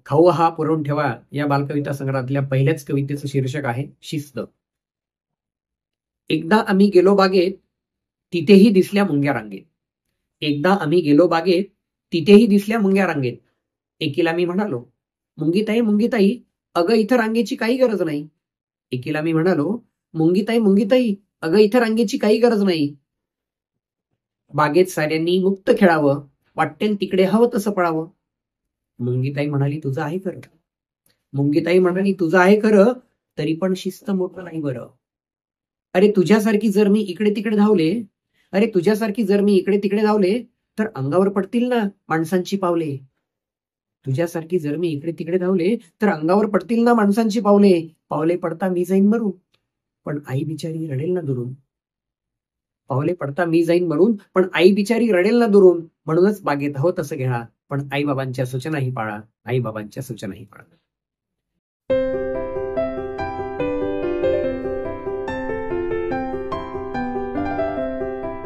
खाऊ हा पुरवून ठेवा या बालकविता संग्रहातल्या पहिल्याच कवितेचं शीर्षक आहे शिस्त. एकदा आम्ही गेलो बागेत, तिथेही दिसल्या मुंग्या रांगेत. एकदा आम्ही गेलो बागेत, तिथेही दिसल्या मुंग्या रांगेत. एकीला मी म्हणालो, मुंगीताई मुंगीताई, अगं इथं रांगेची काही गरज नाही. एकीला मी म्हणालो, मुंगीताई मुंगीताई, अगं इथं रांगेची काही गरज नाही. बागेत साऱ्यांनी मुक्त खेळावं, वाटेल तिकडे हवं तसं पळावं. मुंगीताई म्हणाली, तुझं आहे खरं. मुंगीताई म्हणाली, तुझं आहे खरं, तरी पण शिस्त मोठं नाही बरं. अरे तुझ्यासारखी जर मी इकडे तिकडे धावले, अरे तुझ्यासारखी जर मी इकडे तिकडे धावले, तर अंगावर पडतील ना माणसांची पावले. तुझ्यासारखी जर मी इकडे तिकडे धावले, तर अंगावर पडतील ना माणसांची पावले. पावले पडता मी जाईन मरून, पण आई बिचारी रडेल ना दुरून. पावले पडता मी जाईन मरून, पण आई बिचारी रडेल ना दुरून. म्हणूनच बागेत हवं तसं घेणा, पण आई बाबांच्या सूचनाही पाळा. आई बाबांच्या सूचनाही पाळा.